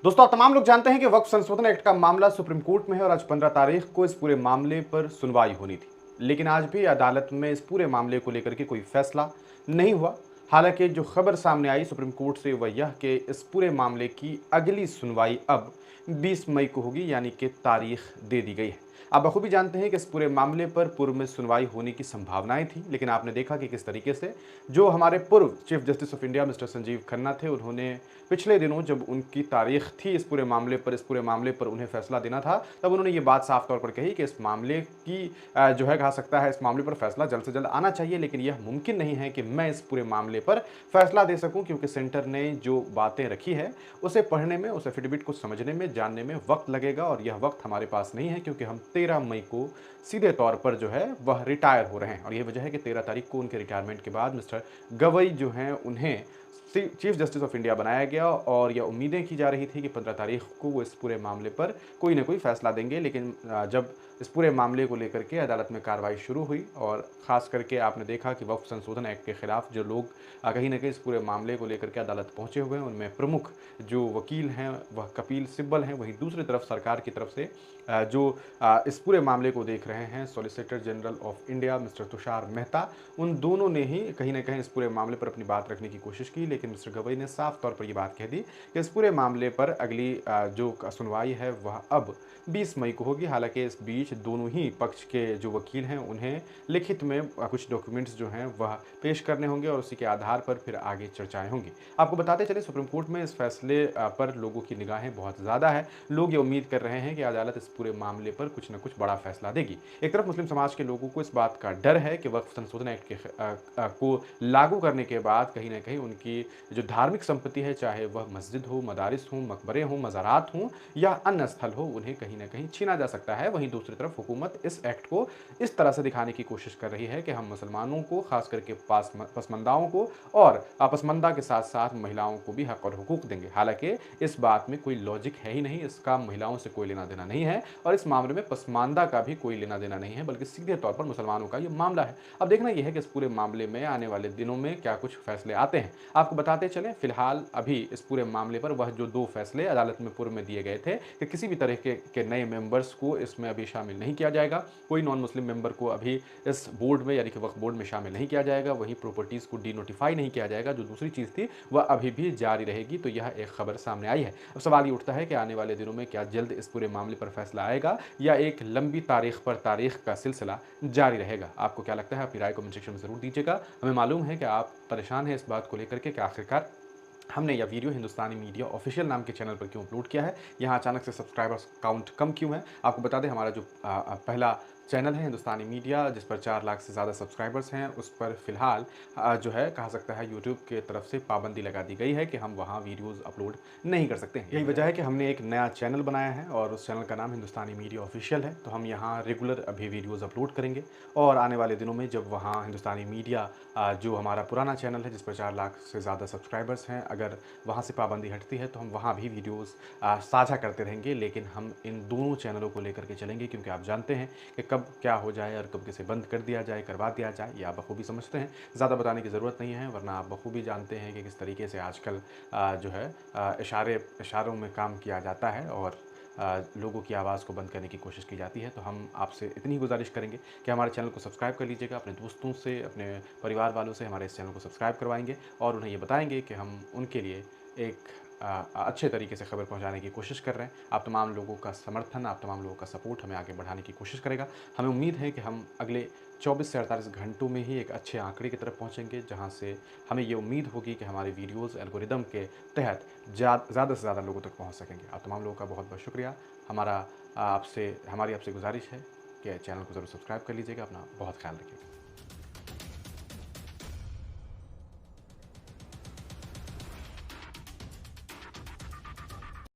दोस्तों, आप तमाम लोग जानते हैं कि वक्फ संशोधन एक्ट का मामला सुप्रीम कोर्ट में है और आज 15 तारीख को इस पूरे मामले पर सुनवाई होनी थी। लेकिन आज भी अदालत में इस पूरे मामले को लेकर के कोई फैसला नहीं हुआ। हालांकि जो खबर सामने आई सुप्रीम कोर्ट से वह यह कि इस पूरे मामले की अगली सुनवाई अब 20 मई को होगी, यानी कि तारीख दे दी गई है। आप बखूबी जानते हैं कि इस पूरे मामले पर पूर्व में सुनवाई होने की संभावनाएं थी, लेकिन आपने देखा कि किस तरीके से जो हमारे पूर्व chief justice of India mister Sanjeev Khanna थे, उन्होंने पिछले दिनों जब उनकी तारीख थी इस पूरे मामले पर उन्हें फैसला देना था, तब उन्होंने ये बात साफ तौर पर कही कि इस मामले की जो है कहा सकता है इस मामले पर फैसला जल्द से जल्द आना चाहिए, लेकिन यह मुमकिन नहीं है कि मैं इस पूरे मामले पर फैसला दे सकूं, क्योंकि सेंटर ने जो बातें रखी है उसे पढ़ने में, उस एफिडेविट को समझने में, जानने में वक्त लगेगा और यह वक्त हमारे पास नहीं है, क्योंकि हम 13 मई को सीधे तौर पर जो है वह रिटायर हो रहे हैं। और यह वजह है कि 13 तारीख को उनके रिटायरमेंट के बाद मिस्टर गवई जो हैं उन्हें चीफ जस्टिस ऑफ इंडिया बनाया गया और यह उम्मीदें की जा रही थी कि 15 तारीख को वो इस पूरे मामले पर कोई ना कोई फैसला देंगे। लेकिन जब इस पूरे मामले को लेकर के अदालत में कार्रवाई शुरू हुई और ख़ास करके आपने देखा कि वक्फ संशोधन एक्ट के खिलाफ जो लोग कहीं ना कहीं इस पूरे मामले को लेकर के अदालत पहुंचे हुए हैं, उनमें प्रमुख जो वकील हैं वह कपिल सिब्बल हैं। वहीं दूसरी तरफ सरकार की तरफ से जो इस पूरे मामले को देख रहे हैं solicitor general of India mister Tushar Mehta, उन दोनों ने ही कहीं ना कहीं इस पूरे मामले पर अपनी बात रखने की कोशिश की। लेकिन मिस्टर गवई ने साफ तौर पर यह बात कह दी कि इस पूरे मामले पर अगली जो सुनवाई है वह अब 20 मई को होगी। हालांकि इस बीच दोनों ही पक्ष के जो वकील हैं उन्हें लिखित में कुछ डॉक्यूमेंट्स जो हैं वह पेश करने होंगे और उसी के आधार पर फिर आगे चर्चाएं होंगी। आपको बताते चले सुप्रीम कोर्ट में इस फैसले पर लोगों की निगाहें बहुत ज़्यादा है। लोग ये उम्मीद कर रहे हैं कि अदालत इस पूरे मामले पर कुछ न कुछ बड़ा फैसला देगी। एक तरफ मुस्लिम समाज के लोगों को इस बात का डर है कि वक्फ संशोधन एक्ट के को लागू करने के बाद कहीं ना कहीं उनकी जो धार्मिक संपत्ति है, चाहे वह मस्जिद हो, मदारिस हो, मकबरे हों, मज़ारात हों या अन्य स्थल हो, उन्हें कहीं ना कहीं छीना जा सकता है। वहीं दूसरी तरफ हुकूमत इस एक्ट को इस तरह से दिखाने की कोशिश कर रही है कि हम मुसलमानों को, खास करके पसमंदाओं को और पसमंदा के साथ साथ महिलाओं को भी हक और हुकूक देंगे। हालांकि इस बात में कोई लॉजिक है ही नहीं, इसका महिलाओं से कोई लेना देना नहीं है और इस मामले में पसमानदा का भी कोई लेना देना नहीं है, बल्कि सीधे तौर पर मुसलमानों का ये मामला है। अब देखना यह है कि इस पूरे मामले में आने वाले दिनों में क्या कुछ फैसले आते हैं। आपको बताते चलें, फिलहाल अभी इस पूरे मामले पर वह जो 2 फैसले अदालत में पूर्व में दिए गए थे कि किसी भी तरह के नए मेंबर्स को इसमें अभी शामिल नहीं किया जाएगा, कोई नॉन मुस्लिम मेंबर को अभी इस बोर्ड में यानी कि वक्फ बोर्ड में शामिल नहीं किया जाएगा, वहीं प्रॉपर्टीज़ को डीनोटिफाई नहीं किया जाएगा, जो दूसरी चीज़ थी वह अभी भी जारी रहेगी। तो यह एक खबर सामने आई है। अब सवाल ये उठता है कि आने वाले दिनों में क्या जल्द इस पूरे मामले पर फैसला आएगा या एक लंबी तारीख पर तारीख का सिलसिला जारी रहेगा। आपको क्या लगता है? अपनी राय कमेंट सेक्शन में ज़रूर दीजिएगा। हमें मालूम है कि आप परेशान हैं इस बात को लेकर के कि आखिरकार हमने यह वीडियो हिंदुस्तानी मीडिया ऑफिशियल नाम के चैनल पर क्यों अपलोड किया है, यहाँ अचानक से सब्सक्राइबर्स काउंट कम क्यों है। आपको बता दें, हमारा जो पहला चैनल है हिंदुस्तानी मीडिया, जिस पर 4 लाख से ज़्यादा सब्सक्राइबर्स हैं, उस पर फिलहाल जो है कहा सकता है यूट्यूब की तरफ से पाबंदी लगा दी गई है कि हम वहाँ वीडियोज़ अपलोड नहीं कर सकते हैं। यही वजह है कि हमने एक नया चैनल बनाया है और उस चैनल का नाम हिंदुस्तानी मीडिया ऑफिशियल है। तो हम यहाँ रेगुलर अभी वीडियोज़ अपलोड करेंगे और आने वाले दिनों में जब वहाँ हिंदुस्तानी मीडिया जो हमारा पुराना चैनल है जिस पर 4 लाख से ज़्यादा सब्सक्राइबर्स हैं, अगर वहाँ से पाबंदी हटती है तो हम वहाँ भी वीडियोज़ साझा करते रहेंगे। लेकिन हम इन दोनों चैनलों को लेकर के चलेंगे, क्योंकि आप जानते हैं कि कब क्या हो जाए और कब किसे बंद कर दिया जाए, करवा दिया जाए, ये आप बखूबी समझते हैं। ज़्यादा बताने की ज़रूरत नहीं है, वरना आप बखूबी जानते हैं कि किस तरीके से आजकल जो है इशारों में काम किया जाता है और लोगों की आवाज़ को बंद करने की कोशिश की जाती है। तो हम आपसे इतनी गुजारिश करेंगे कि हमारे चैनल को सब्सक्राइब कर लीजिएगा, अपने दोस्तों से, अपने परिवार वालों से हमारे इस चैनल को सब्सक्राइब करवाएंगे और उन्हें ये बताएंगे कि हम उनके लिए एक अच्छे तरीके से खबर पहुंचाने की कोशिश कर रहे हैं। आप तमाम लोगों का समर्थन, आप तमाम लोगों का सपोर्ट हमें आगे बढ़ाने की कोशिश करेगा। हमें उम्मीद है कि हम अगले 24 से 48 घंटों में ही एक अच्छे आंकड़े की तरफ पहुंचेंगे, जहां से हमें ये उम्मीद होगी कि हमारे वीडियोज़ एल्गोरिदम के तहत ज़्यादा से ज़्यादा लोगों तक पहुँच सकेंगे। आप तमाम लोगों का बहुत बहुत शुक्रिया। हमारी आपसे गुजारिश है कि चैनल को ज़रूर सब्सक्राइब कर लीजिएगा। अपना बहुत ख्याल रखिएगा।